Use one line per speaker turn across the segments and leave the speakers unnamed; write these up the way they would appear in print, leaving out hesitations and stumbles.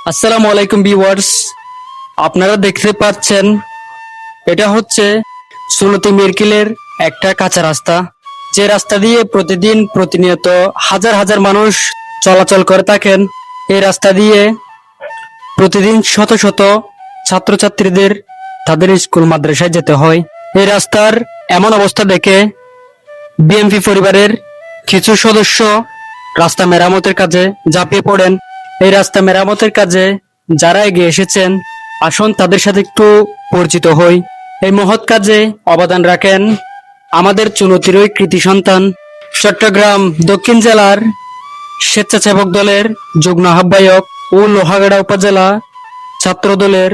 আসসালামু আলাইকুম ভিউয়ার্স, আপনারা দেখতে পাচ্ছেন এটা হচ্ছে সুন্নতি মিরকিলের একটা কাঁচা রাস্তা। যে রাস্তা দিয়ে প্রতিনিয়ত হাজার হাজার মানুষ চলাচল করে থাকেন। এই রাস্তা দিয়ে প্রতিদিন শত শত ছাত্রছাত্রীদের তাদের স্কুল মাদ্রাসায় যেতে হয়। এই রাস্তার এমন অবস্থা দেখে বিএমপি পরিবারের কিছু সদস্য রাস্তা মেরামতের কাজে ঝাঁপিয়ে পড়েন। এই রাস্তা মেরামতের কাজে যারা এগিয়ে এসেছেন, আসুন তাদের সাথে একটু পরিচিত হই। এই মহৎ কাজে অবদান রাখেন আমাদের চুনতিরই কৃতি সন্তান, চট্টগ্রাম দক্ষিণ জেলার স্বেচ্ছাসেবক দলের যুগ্ম আহ্বায়ক ও লোহাগাড়া উপজেলা ছাত্র দলের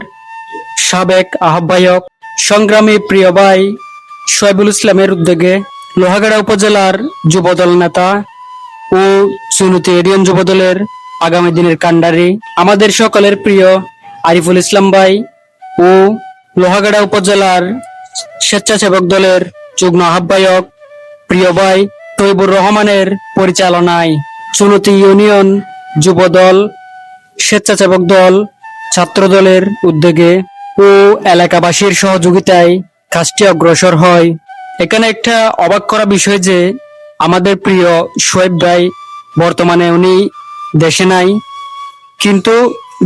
সাবেক আহ্বায়ক, সংগ্রামী প্রিয় ভাই শোয়েবুল ইসলামের উদ্যোগে লোহাগাড়া উপজেলার যুবদল নেতা ও চুনতি এরিয়ন যুবদলের আগামী দিনের কান্ডারি আমাদের সকলের প্রিয় আরিফুল ইসলাম ভাই ও লোহাগাড়া উপজেলার স্বেচ্ছাসেবক দলের যুগ্ম আহ্বায়ক প্রিয় ভাই তৈবুর রহমানের পরিচালনায় চুনতি ইউনিয়ন যুবদল, স্বেচ্ছাসেবক দল, ছাত্র দলের উদ্যোগে ও এলাকাবাসীর সহযোগিতায় কাজটি অগ্রসর হয়। এখানে একটা অবাক করা বিষয় যে আমাদের প্রিয় শোয়েব ভাই বর্তমানে উনি দেশে নাই, কিন্তু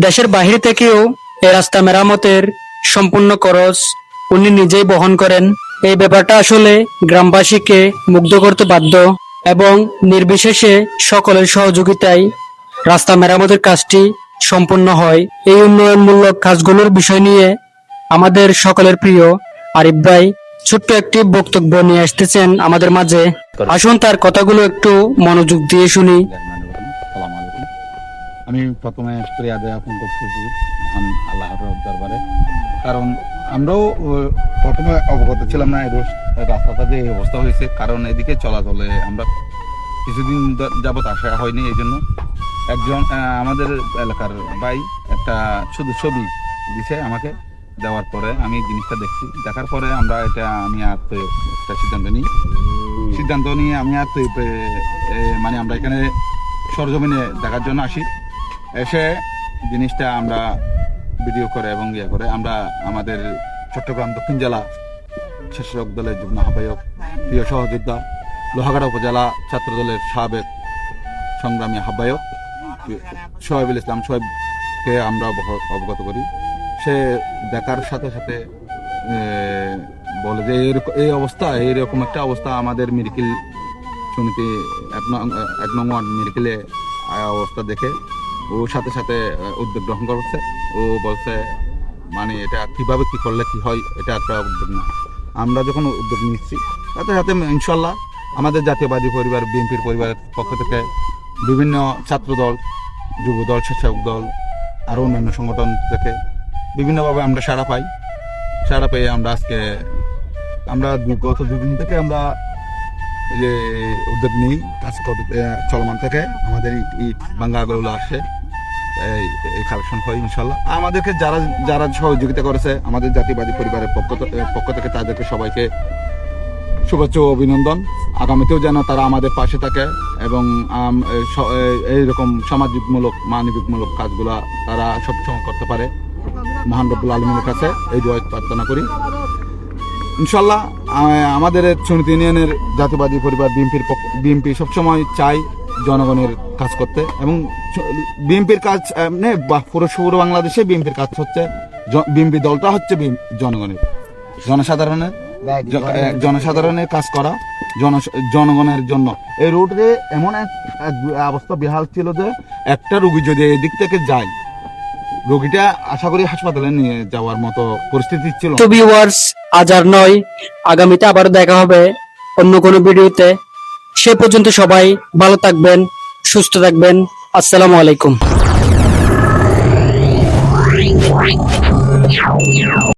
দেশের বাহির থেকেও এই রাস্তা মেরামতের সম্পূর্ণ খরচ উনি নিজেই বহন করেন। এই ব্যাপারটা আসলে গ্রামবাসীকে মুগ্ধ করতে বাধ্য এবং নির্বিশেষে সকলের সহযোগিতায় রাস্তা মেরামতের কাজটি সম্পূর্ণ হয়। এই উন্নয়নমূলক কাজগুলোর বিষয় নিয়ে আমাদের সকলের প্রিয় আরিফ ভাই ছোট্ট একটি বক্তব্য নিয়ে আসতেছেন আমাদের মাঝে। আসুন তার কথাগুলো একটু মনোযোগ দিয়ে শুনি।
আসসালামু আলাইকুম। আমি প্রথমে শুকরিয়া জ্ঞাপন করতেছি মহান আল্লাহর দরবারে, কারণ আমরাও প্রথমে অবগত ছিলাম না এই রাস্তাটা যে এই অবস্থা হয়েছে, কারণ এদিকে চলাচলে আমরা কিছুদিন যাবত আসা হয়নি। এই জন্য একজন আমাদের এলাকার ভাই একটা শুধু ছবি দিছে আমাকে, দেওয়ার পরে আমি জিনিসটা দেখছি, দেখার পরে আমি আর তো একটা সিদ্ধান্ত নিয়ে আমি আর তো মানে আমরা এখানে সরজমিনে দেখার জন্য আসি। এসে জিনিসটা আমরা ভিডিও করে এবং ইয়ে করে আমরা আমাদের চট্টগ্রাম দক্ষিণ জেলা স্বেচ্ছাসেবক দলের যুগ্ম আহ্বায়ক প্রিয় সহযোদ্ধা লোহাগাড়া উপজেলা ছাত্র দলের সাবেক সংগ্রামী আহ্বায়ক শোয়েবুল ইসলাম শোয়েবকে আমরা অবগত করি। সে দেখার সাথে সাথে বলে যে এই অবস্থা, এইরকম একটা অবস্থা আমাদের মিরকিল সমিতি 1 নং ওয়ার্ড মিরকিলে অবস্থা দেখে ও সাথে সাথে উদ্যোগ গ্রহণ করছে। ও বলছে মানে এটা কিভাবে কি করলে কি হয়, এটা একটা উদ্যোগ না। আমরা যখন উদ্যোগ নিচ্ছি সাথে সাথে ইনশাল্লাহ আমাদের জাতীয়বাদী পরিবার বিএনপির পরিবারের পক্ষ থেকে বিভিন্ন ছাত্র দল, যুব দল, স্বেচ্ছাসেবক দল আরও অন্যান্য সংগঠন থেকে বিভিন্নভাবে আমরা সাড়া পেয়ে আমরা গত 2 দিন থেকে আমরা যে উদ্যোগ নিই কাজ চলমান থেকে আমাদের ইট ভাঙ্গাগুলো আসে, এই কালেকশন হয় ইনশাল্লাহ। আমাদেরকে যারা সহযোগিতা করেছে আমাদের জাতীয়বাদী পরিবারের পক্ষ থেকে তাদেরকে সবাইকে শুভেচ্ছা ও অভিনন্দন। আগামীতেও যেন তারা আমাদের পাশে থাকে এবং এইরকম সামাজিকমূলক মানবিকমূলক কাজগুলা তারা সবসময় করতে পারে। মহান রব্বুল আলমীর কাছে এই দোয়া প্রার্থনা করি ইনশাল্লাহ। আমাদের চুনতি ইউনিয়নের জাতীয়বাদী পরিবার বিএনপি সবসময় চাই জনগণের কাজ করতে, এবং বিএনপির কাজ পুরো বাংলাদেশে বিএনপির কাজ হচ্ছে, বিএনপি দলটা হচ্ছে জনগণের, জনসাধারণের কাজ করা, জনগণের জন্য। এই রোডে এমন এক অবস্থা বেহাল ছিল যে একটা রুগী যদি এদিক থেকে যায়, রোগীটা আশা করি হাসপাতালে নিয়ে যাওয়ার মতো পরিস্থিতি ছিল।
তো ভিউয়ার্স, আজ আর নয়, আগামীতে আবারও দেখা হবে অন্য কোনো ভিডিওতে। সে পর্যন্ত সবাই ভালো থাকবেন, সুস্থ থাকবেন। আসসালামু আলাইকুম।